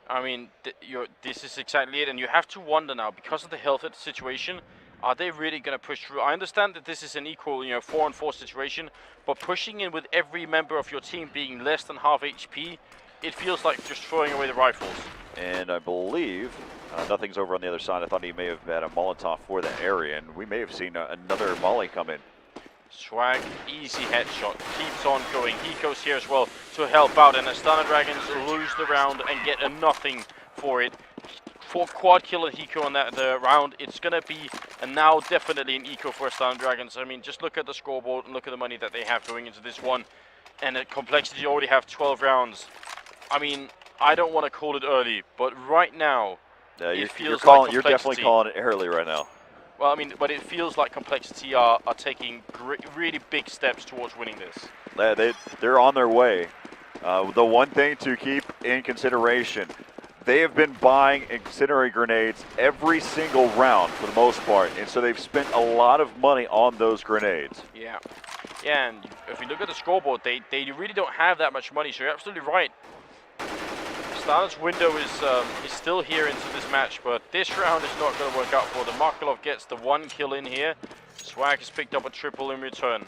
I mean, this is exactly it, and you have to wonder now, because of the health of the situation, are they really going to push through? I understand that this is an equal, 4-on-4 situation, but pushing in with every member of your team being less than half HP, it feels like just throwing away the rifles. And I believe nothing's over on the other side. I thought he may have had a Molotov for that area, and we may have seen another Molly come in. Swag, easy headshot, keeps on going. Hiko's here as well to help out, and Astana Dragons lose the round and get a nothing for it. For quad kill and Hiko on the round, it's going to be, and now definitely an eco for Astana Dragons. I mean, just look at the scoreboard and look at the money that they have going into this one. And at CompLexity already have 12 rounds. I mean, I don't want to call it early, but right now, it feels like you're definitely calling it early right now. Well, I mean, but it feels like CompLexity are taking really big steps towards winning this. They're on their way. The one thing to keep in consideration, they have been buying incendiary grenades every single round for the most part, and so they've spent a lot of money on those grenades. Yeah, and if you look at the scoreboard, they really don't have that much money, so you're absolutely right. Astana's window is still here into this match, but this round is not going to work out for them. Markeloff gets the 1 kill in here. Swag has picked up a triple in return.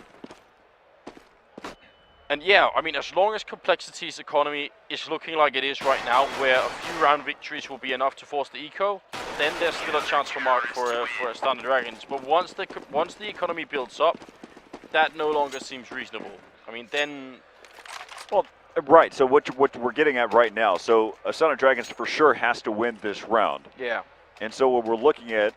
And yeah, I mean, as long as CompLexity's economy is looking like it is right now, where a few round victories will be enough to force the eco, then there's still a chance for Astana Dragons. But once the economy builds up, that no longer seems reasonable. I mean, then, well, right. So what we're getting at right now, so Astana Dragons for sure has to win this round. Yeah. And so what we're looking at,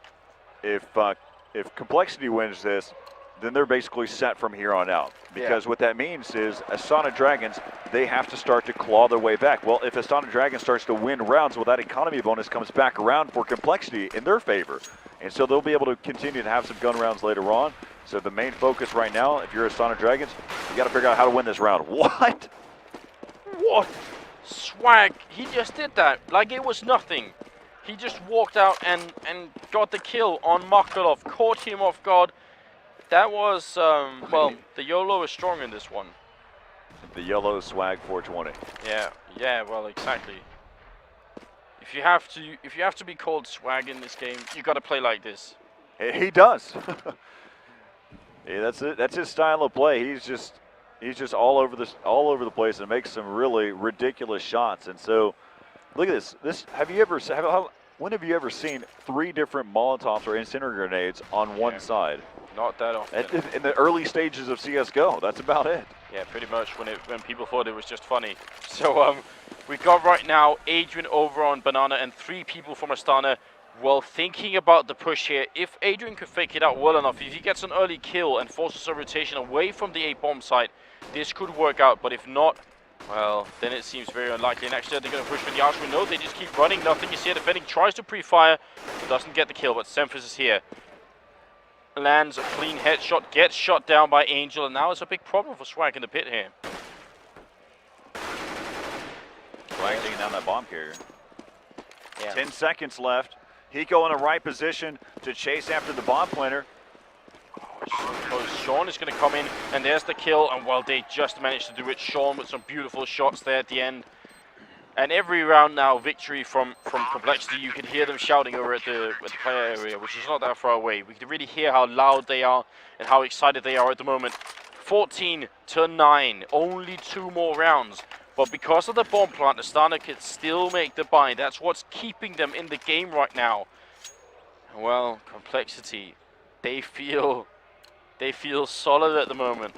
if CompLexity wins this, then they're basically set from here on out. Because what that means is Astana Dragons, they have to start to claw their way back. Well, if Astana Dragons starts to win rounds, well, that economy bonus comes back around for CompLexity in their favor. And so they'll be able to continue to have some gun rounds later on. So the main focus right now, if you're Astana Dragons, you got to figure out how to win this round. What? What? Swag, he just did that like it was nothing. He just walked out and got the kill on Markeloff, caught him off guard. That was, well, the YOLO is strong in this one. The yellow Swag 420. Yeah, well, exactly. If you have to be called Swag in this game, you got to play like this. He does. Yeah, that's it. That's his style of play. He's just all over the place and makes some really ridiculous shots. And so, look at this. When have you ever seen 3 different Molotovs or incendiary grenades on one side? Not that often. In the early stages of CS:GO, that's about it. Yeah, pretty much when people thought it was just funny. So we got right now AdreN over on Banana and 3 people from Astana. Well, thinking about the push here, if AdreN could fake it out well enough, if he gets an early kill and forces a rotation away from the A-bomb site, this could work out. But if not, well, then it seems very unlikely. And actually, they're going to push for the AdreN. No, they just keep running. Nothing is here. Defending tries to pre-fire, but doesn't get the kill. But semphis is here. Lands a clean headshot, gets shot down by Angel, and now it's a big problem for Swag in the pit here. Swag taking down that bomb carrier. Yeah. 10 seconds left. Hiko in the right position to chase after the bomb planter. Oh, Sean is going to come in, and there's the kill, and well, they just managed to do it. Sean with some beautiful shots there at the end. And every round now, victory from CompLexity, you can hear them shouting over at the player area, which is not that far away. We can really hear how loud they are and how excited they are at the moment. 14-9, only 2 more rounds. But because of the bomb plant, Astana can still make the buy. That's what's keeping them in the game right now. Well, CompLexity, they feel solid at the moment.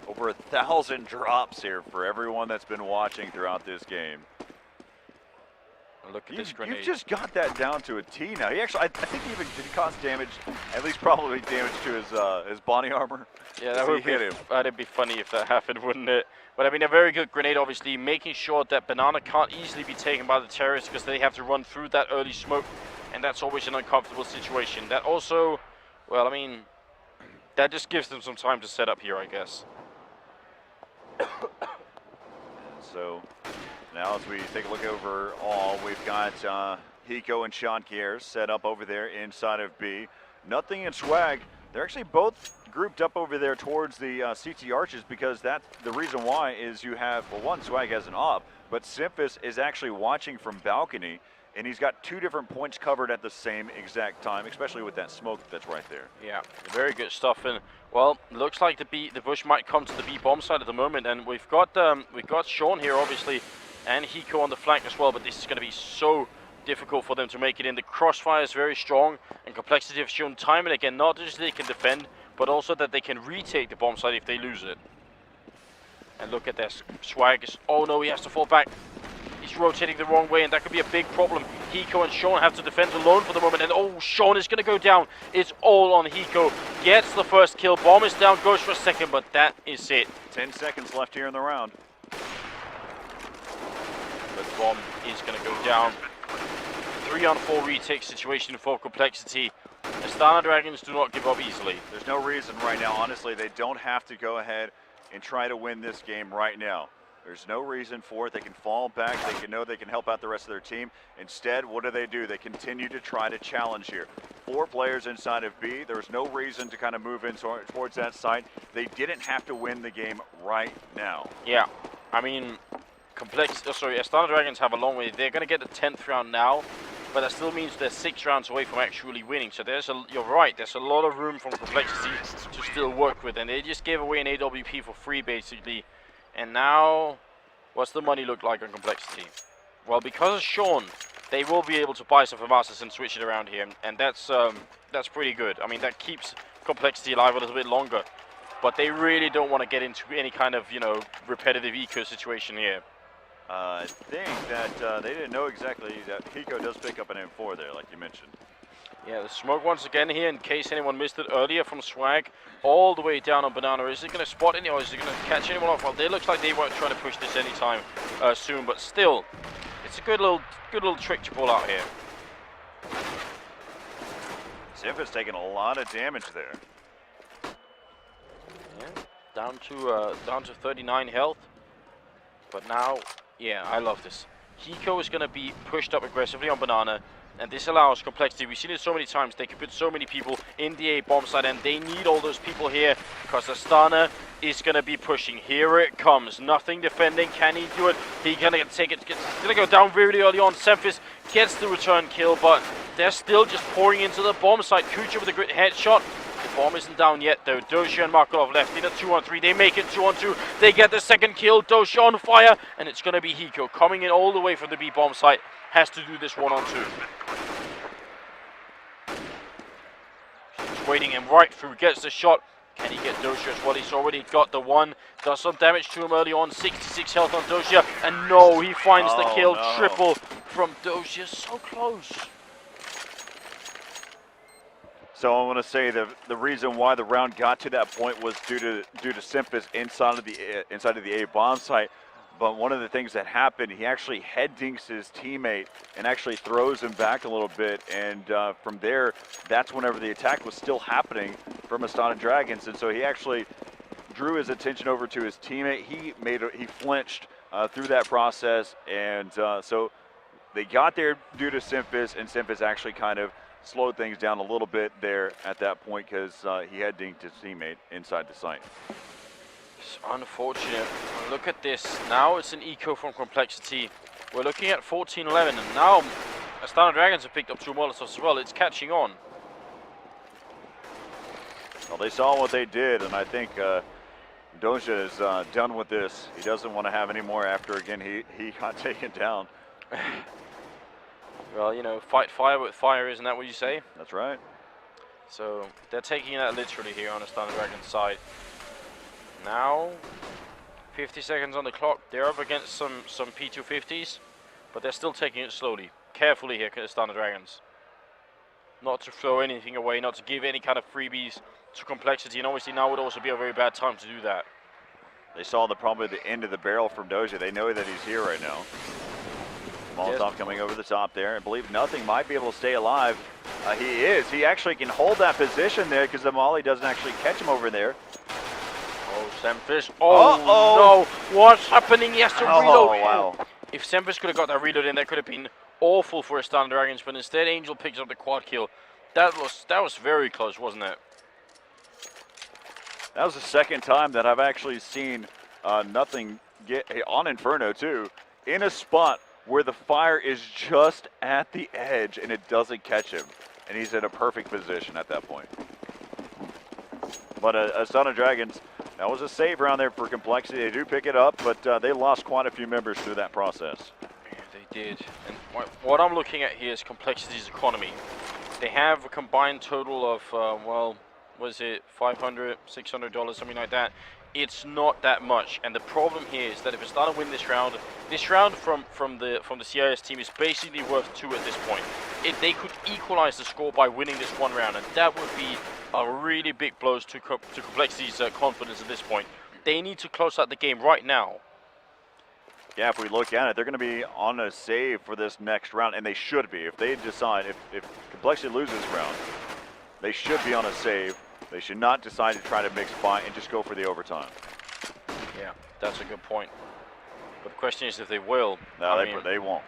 Over 1,000 drops here for everyone that's been watching throughout this game. Look at this grenade. You just got that down to a T now. He actually, I think he even did cause damage, at least probably damage to his body armor. Yeah, that would hit him. That'd be funny if that happened, wouldn't it? But I mean, a very good grenade, obviously, making sure that Banana can't easily be taken by the terrorists because they have to run through that early smoke, and that's always an uncomfortable situation. That also, well, I mean, that just gives them some time to set up here, I guess. So now as we take a look overall, we've got Hiko and seangares set up over there inside of B. Nothing in swag. They're actually both grouped up over there towards the CT arches because that's the reason why is you have, well, one, swag has an op, but semphis is actually watching from balcony, and he's got 2 different points covered at the same exact time, especially with that smoke that's right there. Yeah, very good stuff. And well, looks like the bush might come to the B bomb side at the moment, and we've got Sean here obviously, and Hiko on the flank as well. But this is going to be so difficult for them to make it in. The crossfire is very strong, and CompLexity have shown time and again not just they can defend, but also that they can retake the bomb site if they lose it. And look at this, swag is, oh no, he has to fall back. He's rotating the wrong way, and that could be a big problem. Hiko and Sean have to defend alone for the moment, and oh, Sean is going to go down. It's all on Hiko. Gets the first kill. Bomb is down, goes for a second, but that is it. 10 seconds left here in the round. But bomb is going to go down. 3-on-4 retake situation for CompLexity. Astana Dragons do not give up easily. There's no reason right now, honestly, they don't have to go ahead and try to win this game right now. There's no reason for it. They can fall back. They can know they can help out the rest of their team. Instead, what do? They continue to try to challenge here. 4 players inside of B. There was no reason to kind of move in towards that side. They didn't have to win the game right now. Yeah, I mean, Astana Dragons have a long way. They're going to get the 10th round now, but that still means they're 6 rounds away from actually winning. So you're right, there's a lot of room from CompLexity to still work with, and they just gave away an AWP for free basically. And now, what's the money look like on CompLexity? Well, because of Sean, they will be able to buy some FAMASas and switch it around here, and that's pretty good. I mean, that keeps CompLexity alive a little bit longer, but they really don't want to get into any kind of, you know, repetitive eco situation here. I think that they didn't know exactly that Hiko does pick up an M4 there, like you mentioned. Yeah, the smoke once again here, in case anyone missed it earlier from Swag, all the way down on Banana. Is it going to spot anyone, or is it going to catch anyone off? Well, it looks like they weren't trying to push this anytime soon, but still, it's a good little trick to pull out here. semphis taking a lot of damage there. Yeah, down to 39 health, but now, yeah, I love this. Hiko is going to be pushed up aggressively on Banana, and this allows CompLexity. We've seen it so many times. They can put so many people in the A bomb site, and they need all those people here because Astana is going to be pushing. Here it comes. Nothing defending. Can he do it? He's going to take it. It's going to go down really early on. semphis gets the return kill, but they're still just pouring into the bomb site. kUcheR with a great headshot. The bomb isn't down yet, though. Dosia and markeloff left in a 2-on-3. They make it 2-on-2. They get the second kill. Dosia on fire, and it's going to be Hiko coming in all the way from the B bomb site. Has to do this 1-on-2. He's waiting him right through. Gets the shot. Can he get Dosia as well? He's already got the one. Does some damage to him early on. 66 health on Dosia, and no, he finds the kill. No. Triple from Dosia. So close. So I want to say the reason why the round got to that point was due to semphis inside of the A bomb site. But one of the things that happened, he actually head dinks his teammate and actually throws him back a little bit. And from there, that's whenever the attack was still happening from Astana Dragons. And so he actually drew his attention over to his teammate. He flinched through that process, and so they got there due to semphis, and semphis actually kind of slowed things down a little bit there at that point because he had dinked his teammate inside the site. It's unfortunate. Look at this. Now it's an eco from CompLexity. We're looking at 14-11, and now Astana Dragons have picked up 2 Molotovs as well. It's catching on. Well, they saw what they did, and I think Dosia is done with this. He doesn't want to have any more after, again, he got taken down. Well, you know, fight fire with fire, isn't that what you say? That's right. So they're taking that literally here on Astana Dragons' side. Now, 50 seconds on the clock. They're up against some P250s, but they're still taking it slowly. Carefully here, Astana Dragons. Not to throw anything away, not to give any kind of freebies to CompLexity, and obviously now would also be a very bad time to do that. They saw probably the end of the barrel from Dosia. They know that he's here right now. Molotov coming over the top there. I believe nothing might be able to stay alive. He is. He actually can hold that position there because the Molly doesn't actually catch him over there. Oh, semphis. Oh, no. What's happening? He has to reload. Oh, wow. If semphis could have got that reload in, that could have been awful for Astana Dragons, but instead Angel picks up the quad kill. That was very close, wasn't it? That was the second time that I've actually seen nothing get on Inferno too, in a spot where the fire is just at the edge and it doesn't catch him, and he's in a perfect position at that point. But Astana Dragons, that was a save round there for CompLexity. They do pick it up, but they lost quite a few members through that process. Yeah, they did. And what I'm looking at here is CompLexity's economy. They have a combined total of, well, was it $500, $600, something like that. It's not that much, and the problem here is that if Astana win this round from the CIS team is basically worth 2 at this point. If they could equalize the score by winning this 1 round, and that would be a really big blow to CompLexity's confidence at this point. They need to close out the game right now. Yeah, if we look at it, they're going to be on a save for this next round, and they should be. If they decide, if CompLexity loses this round, they should be on a save. They should not decide to try to mix fight and just go for the overtime. Yeah, that's a good point. But the question is if they will. No, they won't.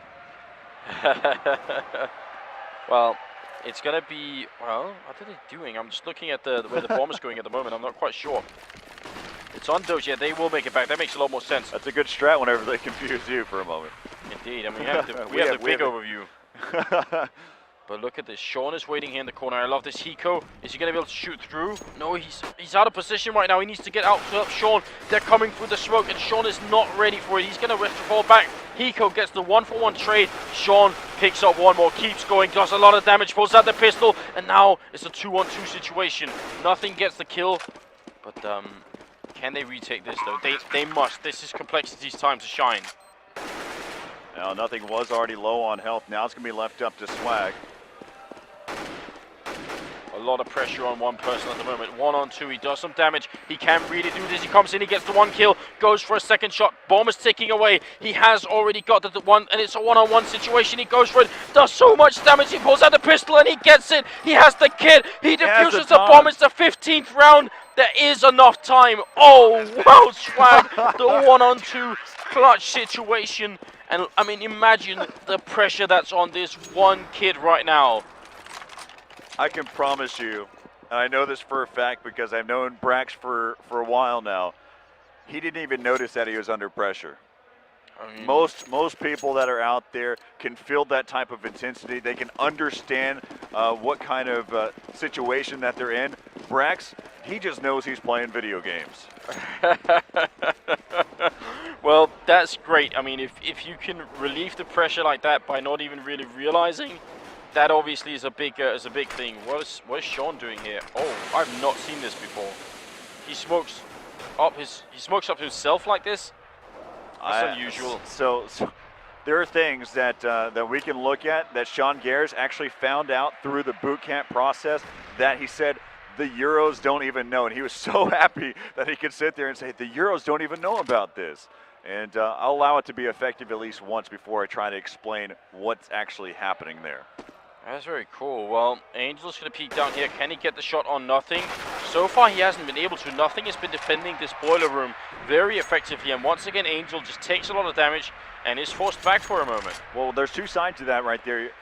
Well, it's going to be, well, what are they doing? I'm just looking at the way the bomb is going at the moment. I'm not quite sure. It's on Dosia. They will make it back. That makes a lot more sense. That's a good strat whenever they confuse you for a moment. Indeed. I mean, we have the big overview. But look at this. Sean is waiting here in the corner. I love this. Hiko. Is he going to be able to shoot through? No, he's out of position right now. He needs to get out to help Sean. They're coming through the smoke, and Sean is not ready for it. He's going to fall back. Hiko gets the 1-for-1 trade. Sean picks up one more, keeps going, does a lot of damage, pulls out the pistol, and now it's a 2-on-2 situation. Nothing gets the kill, but can they retake this though? They must. This is CompLexity's time to shine. Now, nothing was already low on health. Now it's going to be left up to Swag. A lot of pressure on one person at the moment. 1-on-2, he does some damage. He can really do this. He comes in, he gets the 1 kill, goes for a second shot. Bomb is ticking away. He has already got the 1, and it's a 1-on-1 situation. He goes for it, does so much damage. He pulls out the pistol and he gets it. He has the kit. He defuses the bomb. It's the 15th round. There is enough time. Oh, wow, Swag. The 1-on-2 clutch situation. And I mean, imagine the pressure that's on this one kid right now. I can promise you, and I know this for a fact because I've known Brax for a while now, he didn't even notice that he was under pressure. I mean, most people that are out there can feel that type of intensity. They can understand what kind of situation that they're in. Brax, he just knows he's playing video games. Well, that's great. I mean, if you can relieve the pressure like that by not even really realizing, that obviously is a big thing. What is Sean doing here? Oh, I've not seen this before. He smokes up himself like this. That's unusual. So there are things that that we can look at that seangares actually found out through the boot camp process that he said the Euros don't even know, and he was so happy that he could sit there and say the Euros don't even know about this. And I'll allow it to be effective at least once before I try to explain what's actually happening there. That's very cool. Well, Angel's going to peek down here. Can he get the shot on Nothing? So far, he hasn't been able to. Nothing has been defending this boiler room very effectively. And once again, Angel just takes a lot of damage and is forced back for a moment. Well, there's two sides to that right there.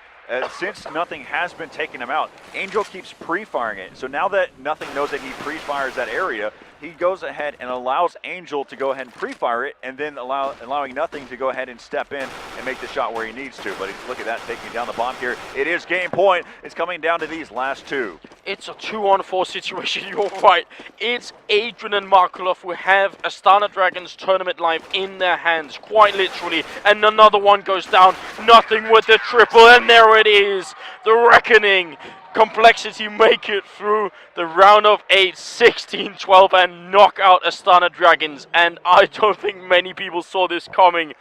since nothing has been taking him out, Angel keeps pre-firing it. So now that nothing knows that he pre-fires that area, he goes ahead and allows Angel to go ahead and pre-fire it, and then allowing nothing to go ahead and step in and make the shot where he needs to. But look at that, taking down the bomb here. It is game point. It's coming down to these last two. It's a 2-on-4 situation, you're right. It's AdreN and markeloff who have Astana Dragons tournament live in their hands, quite literally. And another one goes down, nothing with the triple, and there it is. The reckoning. CompLexity make it through the round of 8, 16-12, and knock out Astana Dragons. And I don't think many people saw this coming.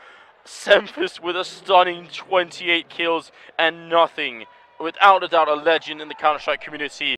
semphis with a stunning 28 kills and nothing. Without a doubt, a legend in the Counter-Strike community.